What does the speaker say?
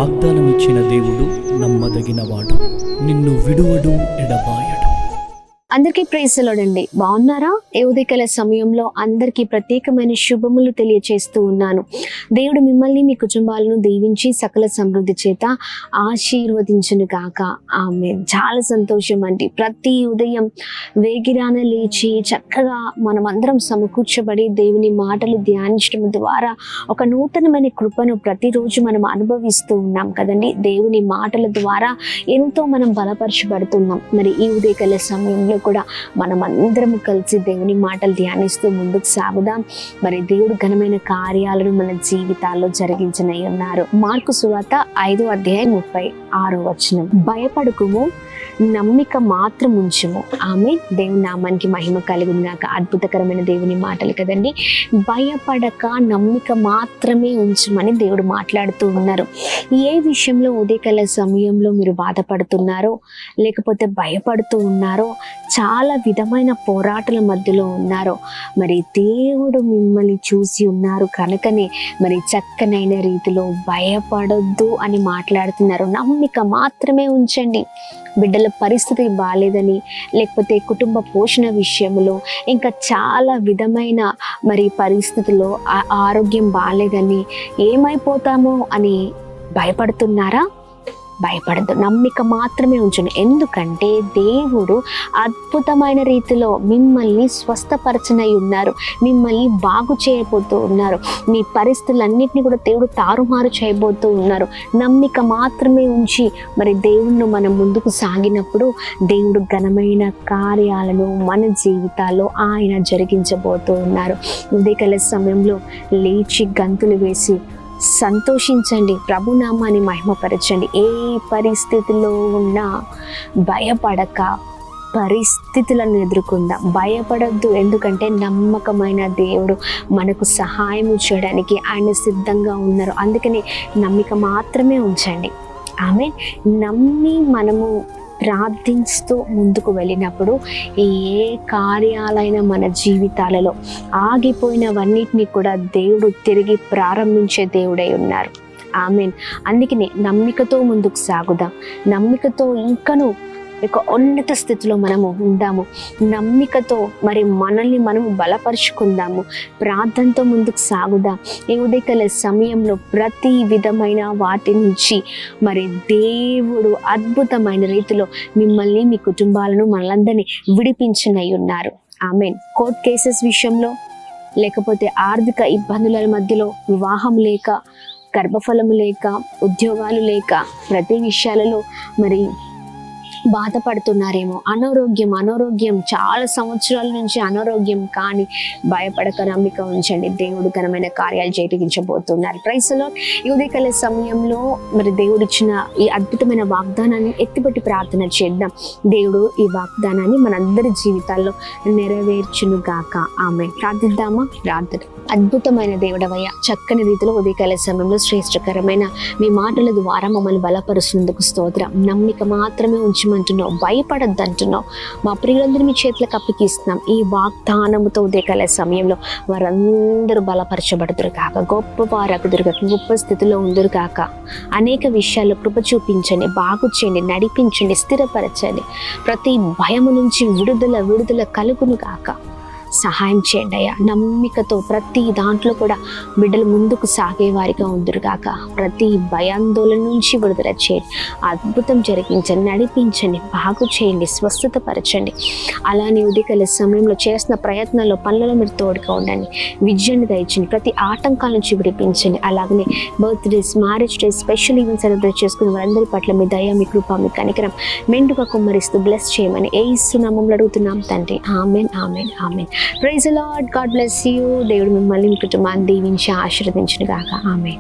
వాగ్దానం ఇచ్చిన దేవుడు నమ్మదగినవాడు, నిన్ను విడువడు, ఎడబాయడు. అందరికీ ప్రైజ్ ది లార్డ్ అండి. బాగున్నారా? ఈ ఉదయకాల సమయంలో అందరికీ ప్రత్యేకమైన శుభములు తెలియచేస్తూ ఉన్నాను. దేవుడు మిమ్మల్ని మీ కుటుంబాలను దీవించి సకల సమృద్ధి చేత ఆశీర్వదించును గాక. ఆమేన్. చాలా సంతోషం అండి. ప్రతి ఉదయం వేగిరాన లేచి చక్కగా మనమందరం సమకూర్చబడి దేవుని మాటలు ధ్యానించడం ద్వారా ఒక నూతనమైన కృపను ప్రతిరోజు మనం అనుభవిస్తూ ఉన్నాం కదండి. దేవుని మాటల ద్వారా ఎంతో మనం బలపరచబడుతున్నాం. మరి ఈ ఉదయకాల సమయంలో కూడా మనం అందరం కలిసి దేవుని మాటలు ధ్యానిస్తూ ముందుకు సాగుదాం. మరి దేవుడు ఘనమైన కార్యాలను మన జీవితాల్లో జరిగించనై ఉన్నారు. మార్కు సువార్త 5:36 భయపడకుము, నమ్మిక మాత్రం ఉంచుము. ఆమె దేవుని నామానికి మహిమ కలుగునుగాక. అద్భుతకరమైన దేవుని మాటలు కదండి. భయపడక నమ్మిక మాత్రమే ఉంచమని దేవుడు మాట్లాడుతూ ఉన్నారు. ఏ విషయంలో ఉదయకాల సమయంలో మీరు బాధపడుతున్నారో లేకపోతే భయపడుతూ ఉన్నారో, చాలా విధమైన పోరాటాల మధ్యలో ఉన్నారో, మరి దేవుడు మిమ్మల్ని చూసి ఉన్నారు కనుకనే మరి చక్కనైన రీతిలో భయపడొద్దు అని మాట్లాడుతున్నారు. నమ్మిక మాత్రమే ఉంచండి. బిడ్డల పరిస్థితి బాగాలేదని, లేకపోతే కుటుంబ పోషణ విషయంలో, ఇంకా చాలా విధమైన మరి పరిస్థితుల్లో ఆరోగ్యం బాగాలేదని, ఏమైపోతామో అని భయపడుతున్నారా? భయపడద్దు, నమ్మిక మాత్రమే ఉంచండి. ఎందుకంటే దేవుడు అద్భుతమైన రీతిలో మిమ్మల్ని స్వస్థపరచనై ఉన్నారు, మిమ్మల్ని బాగు చేయబోతూ ఉన్నారు. మీ పరిస్థితులన్నింటినీ కూడా దేవుడు తారుమారు చేయబోతూ ఉన్నారు. నమ్మిక మాత్రమే ఉంచి మరి దేవుణ్ణి మనం ముందుకు సాగినప్పుడు దేవుడు ఘనమైన కార్యాలను మన జీవితాల్లో ఆయన జరిగించబోతూ ఉన్నారు. ఉదయకాల సమయంలో లేచి గంతులు వేసి సంతోషించండి, ప్రభునామాన్ని మహిమపరచండి. ఏ పరిస్థితిలో ఉన్నా భయపడక పరిస్థితులను ఎదుర్కొందాం. భయపడద్దు, ఎందుకంటే నమ్మకమైన దేవుడు మనకు సహాయం చేయడానికి ఆయన సిద్ధంగా ఉన్నారు. అందుకని నమ్మిక మాత్రమే ఉంచండి. ఆమె నమ్మి మనము ప్రార్థిస్తూ ముందుకు వెళ్ళినప్పుడు ఏ కార్యాలైన మన జీవితాలలో ఆగిపోయినవన్నిటినీ కూడా దేవుడు తిరిగి ప్రారంభించే దేవుడై ఉన్నారు. ఆమేన్. అందుకనే నమ్మికతో ముందుకు సాగుదాం. నమ్మికతో ఇంకనూ ఒక ఉన్నత స్థితిలో మనము ఉందాము. నమ్మికతో మరి మనల్ని మనము బలపరుచుకుందాము. ప్రార్థనతో ముందుకు సాగుదాం. ఈ ఉదయకాల సమయంలో ప్రతి విధమైన వాటి నుంచి మరి దేవుడు అద్భుతమైన రీతిలో మిమ్మల్ని, మీ కుటుంబాలను, మనలందరినీ విడిపించనై ఉన్నారు. ఆమేన్. కోర్ట్ కేసెస్ విషయంలో, లేకపోతే ఆర్థిక ఇబ్బందుల మధ్యలో, వివాహం లేక, గర్భఫలము లేక, ఉద్యోగాలు లేక, ప్రతి విషయాలలో మరి బాధపడుతున్నారేమో. అనారోగ్యం చాలా సంవత్సరాల నుంచి అనారోగ్యం, కానీ భయపడక నమ్మిక ఉంచండి. దేవుడు ఘనమైన కార్యాలు జరిగించబోతున్నారు. Praise the lord. ఈ ఉదయకాల సమయంలో మరి దేవుడు ఇచ్చిన ఈ అద్భుతమైన వాగ్దానాన్ని ఎత్తిపట్టి ప్రార్థన చేద్దాం. దేవుడు ఈ వాగ్దానాన్ని మనందరి జీవితాల్లో నెరవేర్చును గాక. ఆమె. ప్రార్థిద్దామా? ప్రార్థన. అద్భుతమైన దేవుడవయ్య, చక్కని రీతిలో ఉదయకాల సమయంలో శ్రేష్టకరమైన మీ మాటల ద్వారా మమ్మల్ని బలపరుస్తున్నందుకు స్తోత్రం. నమ్మిక మాత్రమే ఉంచమంటున్నావు, భయపడద్దు అంటున్నావు. మా ప్రియులందరూ మీ చేతులకు అప్పగిస్తున్నాం. ఈ వాగ్దానముతో ఉదయకాల సమయంలో వారందరూ బలపరచబడుతురు కాక, గొప్ప వారకుదురు కాక, గొప్ప స్థితిలో ఉందరు కాక, అనేక విషయాల్లో కృప చూపించండి, బాగు చేయండి, నడిపించండి, స్థిరపరచండి. ప్రతి భయము నుంచి విడుదల కలుగును కాక సహాయం చేయండి అయ్యా. నమ్మికతో ప్రతి దాంట్లో కూడా బిడ్డలు ముందుకు సాగే వారిగా ఉందరుగాక. ప్రతి భయాందోళన నుంచి విడుదల చేయండి, అద్భుతం జరిగించండి, నడిపించండి, బాగు చేయండి, స్వస్థత పరచండి. అలానే ఉదయకాల సమయంలో చేసిన ప్రయత్నాల్లో, పనులలో మీరు తోడుగా ఉండండి, విజయాన్ని దయచండి, ప్రతి ఆటంకాల నుంచి విడిపించండి. అలాగనే birthdays, marriage days, special events celebrate చేసుకుని వారందరి పట్ల మీ దయ, మీ కృప, మీ కనికరం మెండుగా కుమ్మరిస్తూ బ్లెస్ చేయమని యేసు నామములో అడుగుతున్నాం తండ్రి. Amen, amen, amen. Praise the Lord. God bless you. దేవుడు మిమ్మల్ని, మీ కుటుంబాన్ని దీవించి ఆశీర్వదించును గాక. ఆమెన్.